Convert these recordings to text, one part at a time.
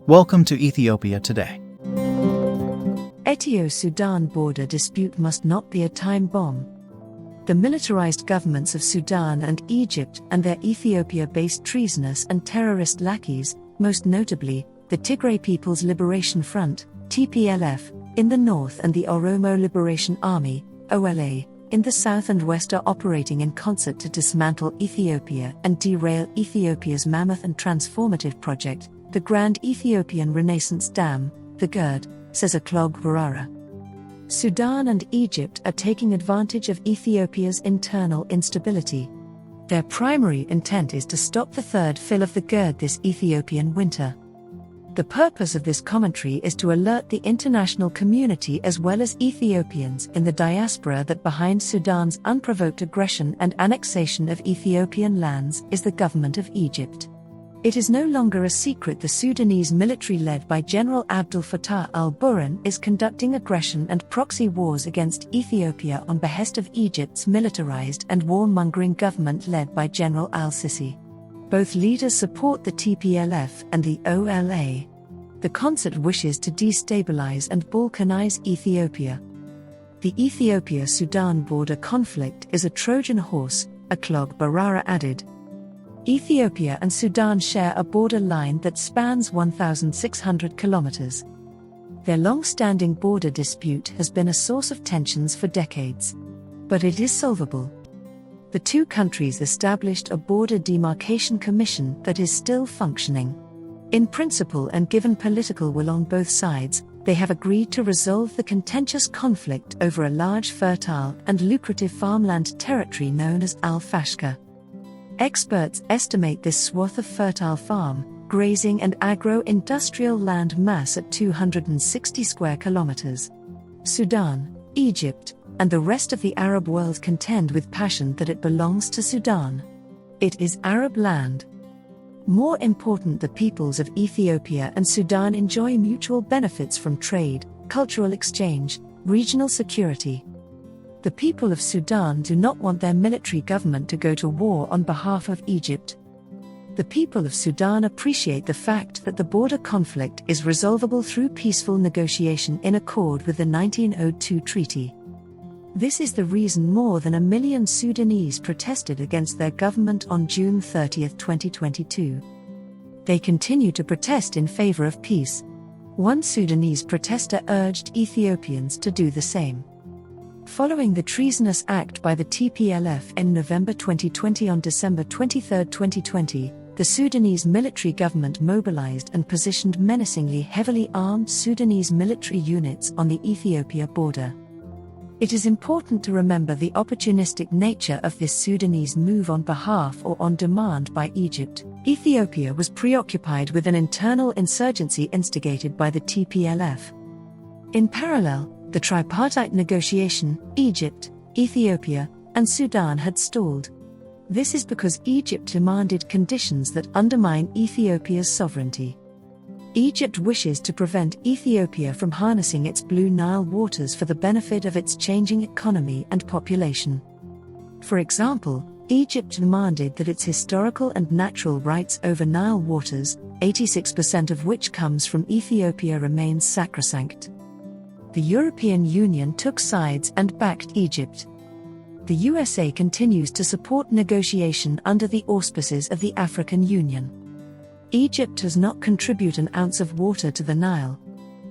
Welcome to Ethiopia Today. Ethio Sudan border dispute must not be a time bomb. The militarized governments of Sudan and Egypt and their Ethiopia-based treasonous and terrorist lackeys, most notably, the Tigray People's Liberation Front, TPLF, in the north and the Oromo Liberation Army, OLA, in the south and west are operating in concert to dismantle Ethiopia and derail Ethiopia's mammoth and transformative project, the Grand Ethiopian Renaissance Dam, the GERD, says Aklog Barara. Sudan and Egypt are taking advantage of Ethiopia's internal instability. Their primary intent is to stop the third fill of the GERD this Ethiopian winter. The purpose of this commentary is to alert the international community as well as Ethiopians in the diaspora that behind Sudan's unprovoked aggression and annexation of Ethiopian lands is the government of Egypt. It is no longer a secret the Sudanese military led by General Abdel Fattah al-Burhan is conducting aggression and proxy wars against Ethiopia on behest of Egypt's militarized and warmongering government led by General al-Sisi. Both leaders support the TPLF and the OLA. The concert wishes to destabilize and balkanize Ethiopia. The Ethiopia-Sudan border conflict is a Trojan horse, Aklog Barara added. Ethiopia and Sudan share a border line that spans 1,600 kilometers. Their long-standing border dispute has been a source of tensions for decades. But it is solvable. The two countries established a border demarcation commission that is still functioning. In principle and given political will on both sides, they have agreed to resolve the contentious conflict over a large fertile and lucrative farmland territory known as Al-Fashka. Experts estimate this swath of fertile farm, grazing and agro-industrial land mass at 260 square kilometers. Sudan, Egypt, and the rest of the Arab world contend with passion that it belongs to Sudan. It is Arab land. More important, the peoples of Ethiopia and Sudan enjoy mutual benefits from trade, cultural exchange, regional security. The people of Sudan do not want their military government to go to war on behalf of Egypt. The people of Sudan appreciate the fact that the border conflict is resolvable through peaceful negotiation in accord with the 1902 treaty. This is the reason more than 1 million Sudanese protested against their government on June 30, 2022. They continue to protest in favor of peace. One Sudanese protester urged Ethiopians to do the same. Following the treasonous act by the TPLF in November 2020, on December 23, 2020, the Sudanese military government mobilized and positioned menacingly heavily armed Sudanese military units on the Ethiopia border. It is important to remember the opportunistic nature of this Sudanese move on behalf or on demand by Egypt. Ethiopia was preoccupied with an internal insurgency instigated by the TPLF. In parallel, the tripartite negotiation, Egypt, Ethiopia, and Sudan had stalled. This is because Egypt demanded conditions that undermine Ethiopia's sovereignty. Egypt wishes to prevent Ethiopia from harnessing its Blue Nile waters for the benefit of its changing economy and population. For example, Egypt demanded that its historical and natural rights over Nile waters, 86% of which comes from Ethiopia, remains sacrosanct. The European Union took sides and backed Egypt. The USA continues to support negotiation under the auspices of the African Union. Egypt does not contribute an ounce of water to the Nile.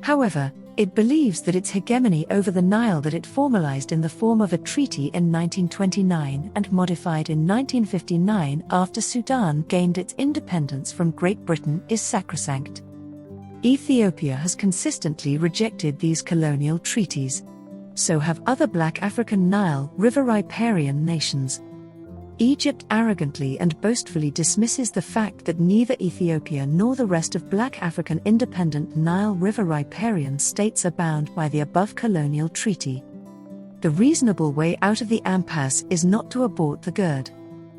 However, it believes that its hegemony over the Nile that it formalized in the form of a treaty in 1929 and modified in 1959 after Sudan gained its independence from Great Britain is sacrosanct. Ethiopia has consistently rejected these colonial treaties. So have other Black African Nile River riparian nations. Egypt arrogantly and boastfully dismisses the fact that neither Ethiopia nor the rest of Black African independent Nile River riparian states are bound by the above colonial treaty. The reasonable way out of the impasse is not to abort the GERD.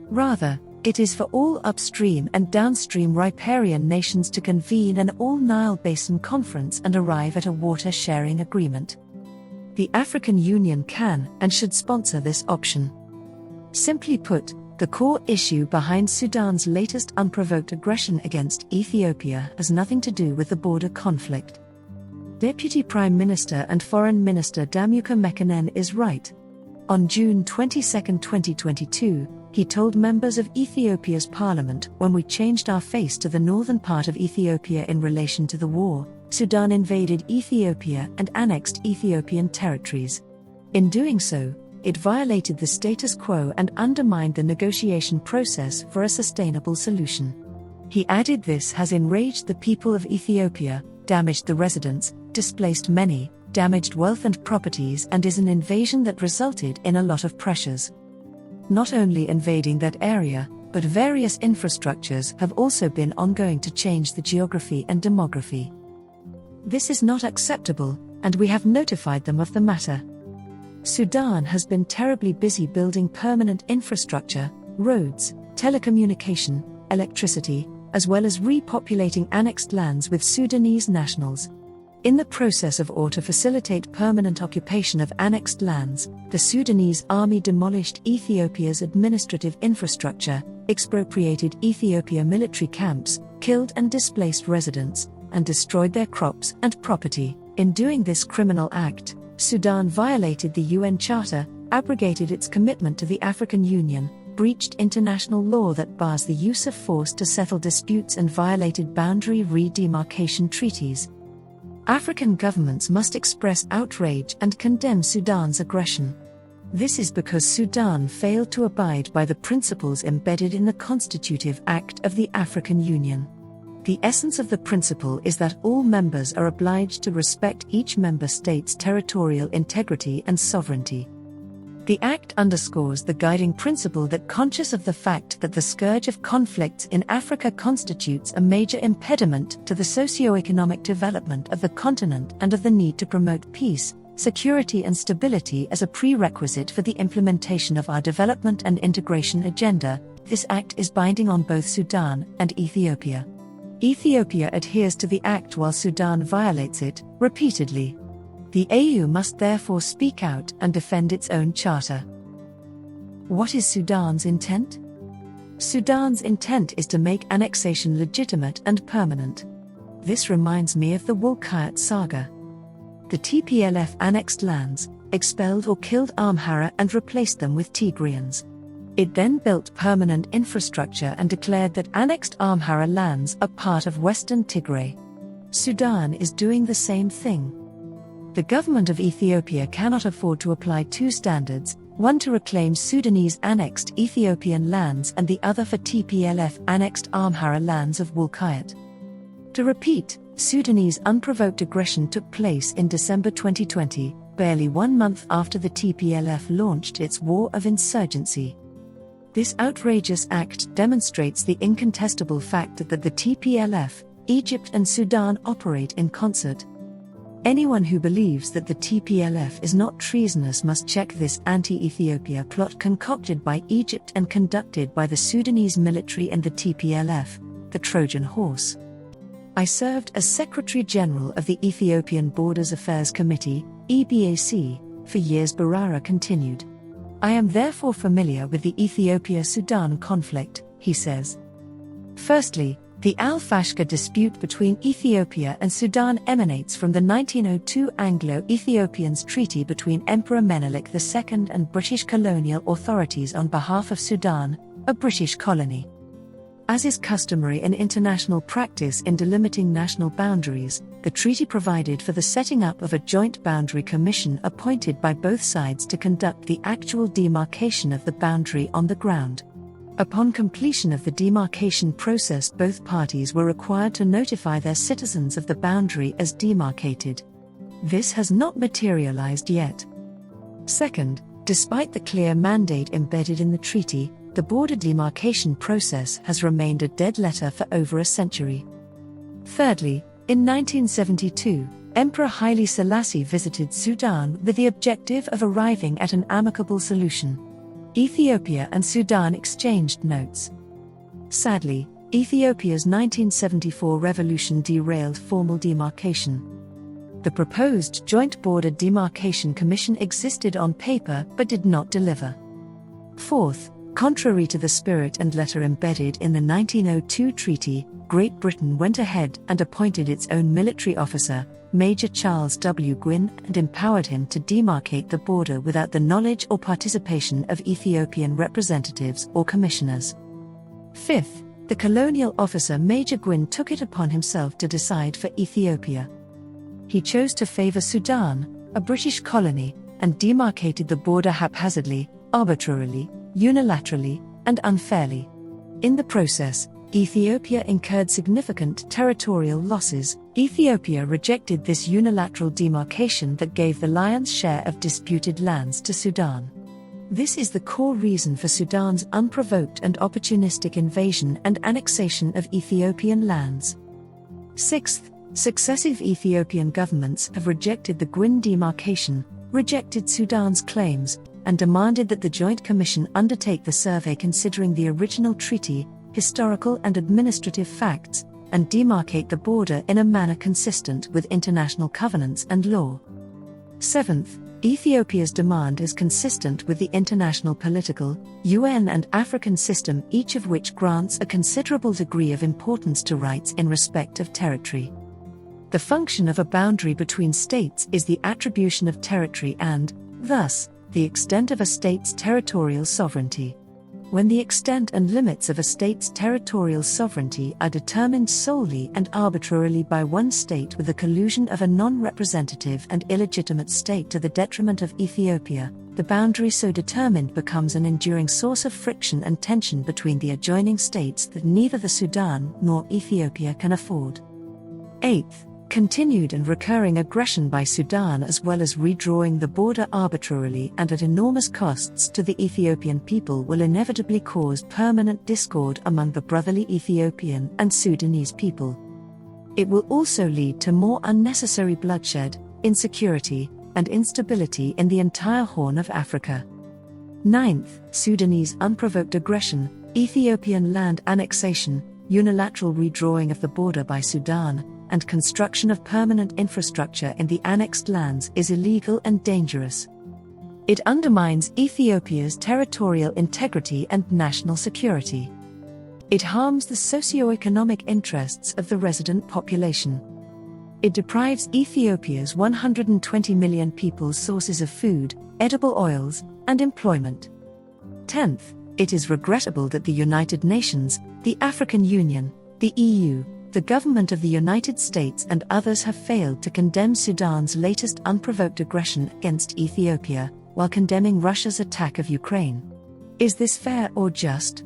Rather, it is for all upstream and downstream riparian nations to convene an all-Nile Basin conference and arrive at a water-sharing agreement. The African Union can and should sponsor this option. Simply put, The core issue behind Sudan's latest unprovoked aggression against Ethiopia has nothing to do with the border conflict. Deputy Prime Minister and Foreign Minister Damuka Mekenen is right. On June 22, 2022, he told members of Ethiopia's parliament, when we changed our face to the northern part of Ethiopia in relation to the war, Sudan invaded Ethiopia and annexed Ethiopian territories. In doing so, it violated the status quo and undermined the negotiation process for a sustainable solution. He added this has enraged the people of Ethiopia, damaged the residents, displaced many, damaged wealth and properties, and is an invasion that resulted in a lot of pressures. Not only invading that area, but various infrastructures have also been ongoing to change the geography and demography. This is not acceptable, and we have notified them of the matter. Sudan has been terribly busy building permanent infrastructure, roads, telecommunication, electricity, as well as repopulating annexed lands with Sudanese nationals. In the process or to facilitate permanent occupation of annexed lands, the Sudanese army demolished Ethiopia's administrative infrastructure, expropriated Ethiopia military camps, killed and displaced residents, and destroyed their crops and property. In doing this criminal act, Sudan violated the UN Charter, abrogated its commitment to the African Union, breached international law that bars the use of force to settle disputes, and violated boundary re-demarcation treaties. African governments must express outrage and condemn Sudan's aggression. This is because Sudan failed to abide by the principles embedded in the Constitutive Act of the African Union. The essence of the principle is that all members are obliged to respect each member state's territorial integrity and sovereignty. The Act underscores the guiding principle that, conscious of the fact that the scourge of conflicts in Africa constitutes a major impediment to the socio-economic development of the continent and of the need to promote peace, security and stability as a prerequisite for the implementation of our development and integration agenda, this Act is binding on both Sudan and Ethiopia. Ethiopia adheres to the Act while Sudan violates it, repeatedly. The AU must therefore speak out and defend its own charter. What is Sudan's intent? Sudan's intent is to make annexation legitimate and permanent. This reminds me of the Wolkayat saga. The TPLF annexed lands, expelled or killed Amhara and replaced them with Tigrayans. It then built permanent infrastructure and declared that annexed Amhara lands are part of Western Tigray. Sudan is doing the same thing. The government of Ethiopia cannot afford to apply two standards, one to reclaim Sudanese annexed Ethiopian lands and the other for TPLF annexed Amhara lands of Wolkayat. To repeat, Sudanese unprovoked aggression took place in December 2020, barely 1 month after the TPLF launched its war of insurgency. This outrageous act demonstrates the incontestable fact that the TPLF, Egypt and Sudan operate in concert. Anyone who believes that the TPLF is not treasonous must check this anti-Ethiopia plot concocted by Egypt and conducted by the Sudanese military and the TPLF, the Trojan horse. I served as Secretary General of the Ethiopian Borders Affairs Committee, EBAC, for years. Barara continued. I am therefore familiar with the Ethiopia-Sudan conflict, he says. Firstly, the Al-Fashqa dispute between Ethiopia and Sudan emanates from the 1902 Anglo-Ethiopian Treaty between Emperor Menelik II and British colonial authorities on behalf of Sudan, a British colony. As is customary in international practice in delimiting national boundaries, the treaty provided for the setting up of a joint boundary commission appointed by both sides to conduct the actual demarcation of the boundary on the ground. Upon completion of the demarcation process, both parties were required to notify their citizens of the boundary as demarcated. This has not materialized yet. Second, despite the clear mandate embedded in the treaty, the border demarcation process has remained a dead letter for over a century. Thirdly, in 1972, Emperor Haile Selassie visited Sudan with the objective of arriving at an amicable solution. Ethiopia and Sudan exchanged notes. Sadly, Ethiopia's 1974 revolution derailed formal demarcation. The proposed Joint Border Demarcation Commission existed on paper but did not deliver. Fourth, Contrary to the spirit and letter embedded in the 1902 treaty, Great Britain went ahead and appointed its own military officer, Major Charles W. Gwynne, and empowered him to demarcate the border without the knowledge or participation of Ethiopian representatives or commissioners. Fifth, the colonial officer Major Gwynne took it upon himself to decide for Ethiopia. He chose to favor Sudan, a British colony, and demarcated the border haphazardly, arbitrarily, unilaterally, and unfairly. In the process, Ethiopia incurred significant territorial losses. Ethiopia rejected this unilateral demarcation that gave the lion's share of disputed lands to Sudan. This is the core reason for Sudan's unprovoked and opportunistic invasion and annexation of Ethiopian lands. Sixth, successive Ethiopian governments have rejected the Gwynne demarcation, rejected Sudan's claims, and demanded that the Joint Commission undertake the survey considering the original treaty, historical and administrative facts, and demarcate the border in a manner consistent with international covenants and law. Seventh, Ethiopia's demand is consistent with the international political, UN and African system, each of which grants a considerable degree of importance to rights in respect of territory. The function of a boundary between states is the attribution of territory and, thus, the extent of a state's territorial sovereignty. When the extent and limits of a state's territorial sovereignty are determined solely and arbitrarily by one state with the collusion of a non-representative and illegitimate state to the detriment of Ethiopia, the boundary so determined becomes an enduring source of friction and tension between the adjoining states that neither the Sudan nor Ethiopia can afford. Eighth, continued and recurring aggression by Sudan as well as redrawing the border arbitrarily and at enormous costs to the Ethiopian people will inevitably cause permanent discord among the brotherly Ethiopian and Sudanese people. It will also lead to more unnecessary bloodshed, insecurity, and instability in the entire Horn of Africa. Ninth, Sudanese unprovoked aggression, Ethiopian land annexation, unilateral redrawing of the border by Sudan, and construction of permanent infrastructure in the annexed lands is illegal and dangerous. It undermines Ethiopia's territorial integrity and national security. It harms the socio-economic interests of the resident population. It deprives Ethiopia's 120 million people's sources of food, edible oils, and employment. 10th, it is regrettable that the United Nations, the African Union, the EU, the government of the United States and others have failed to condemn Sudan's latest unprovoked aggression against Ethiopia, while condemning Russia's attack of Ukraine. Is this fair or just?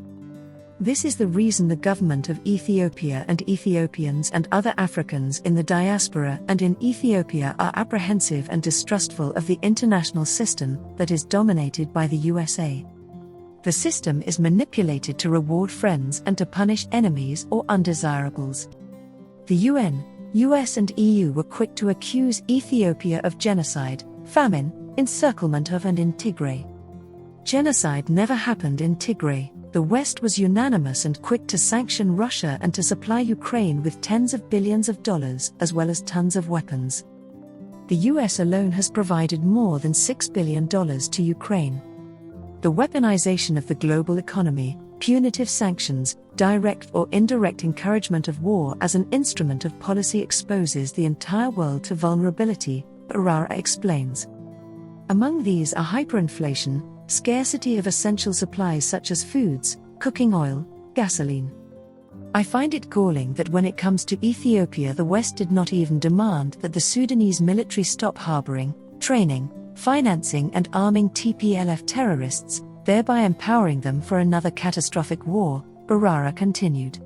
This is the reason the government of Ethiopia and Ethiopians and other Africans in the diaspora and in Ethiopia are apprehensive and distrustful of the international system that is dominated by the USA. The system is manipulated to reward friends and to punish enemies or undesirables. The UN, US and EU were quick to accuse Ethiopia of genocide, famine, encirclement of and in Tigray. Genocide never happened in Tigray. The West was unanimous and quick to sanction Russia and to supply Ukraine with tens of billions of dollars as well as tons of weapons. The US alone has provided more than $6 billion to Ukraine. The weaponization of the global economy, punitive sanctions, direct or indirect encouragement of war as an instrument of policy exposes the entire world to vulnerability, Barara explains. Among these are hyperinflation, scarcity of essential supplies such as foods, cooking oil, gasoline. I find it galling that when it comes to Ethiopia, the West did not even demand that the Sudanese military stop harboring, training, financing and arming TPLF terrorists, thereby empowering them for another catastrophic war, Barara continued.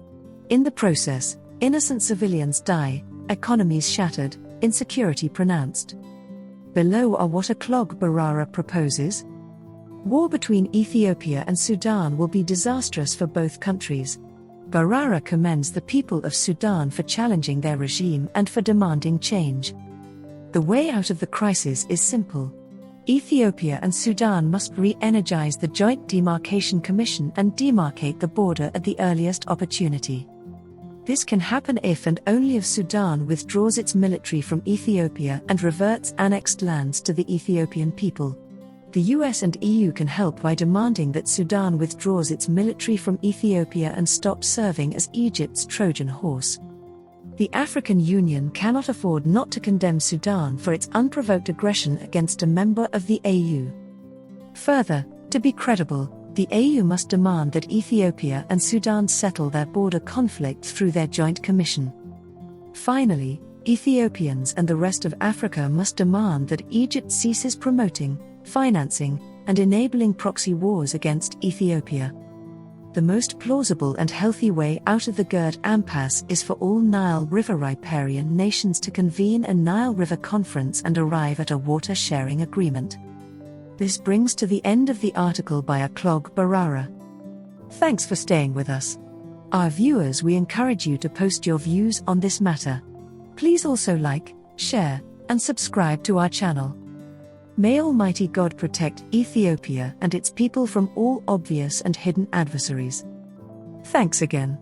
In the process, innocent civilians die, economies shattered, insecurity pronounced. Below are what a clog Barara proposes. War between Ethiopia and Sudan will be disastrous for both countries. Barara commends the people of Sudan for challenging their regime and for demanding change. The way out of the crisis is simple. Ethiopia and Sudan must re-energize the Joint Demarcation Commission and demarcate the border at the earliest opportunity. This can happen if and only if Sudan withdraws its military from Ethiopia and reverts annexed lands to the Ethiopian people. The US and EU can help by demanding that Sudan withdraws its military from Ethiopia and stops serving as Egypt's Trojan horse. The African Union cannot afford not to condemn Sudan for its unprovoked aggression against a member of the AU. Further, to be credible, the AU must demand that Ethiopia and Sudan settle their border conflict through their joint commission. Finally, Ethiopians and the rest of Africa must demand that Egypt ceases promoting, financing, and enabling proxy wars against Ethiopia. The most plausible and healthy way out of the GERD impasse is for all Nile River riparian nations to convene a Nile River conference and arrive at a water-sharing agreement. This brings to the end of the article by Aklog Barara. Thanks for staying with us. Our viewers, we encourage you to post your views on this matter. Please also like, share, and subscribe to our channel. May Almighty God protect Ethiopia and its people from all obvious and hidden adversaries. Thanks again.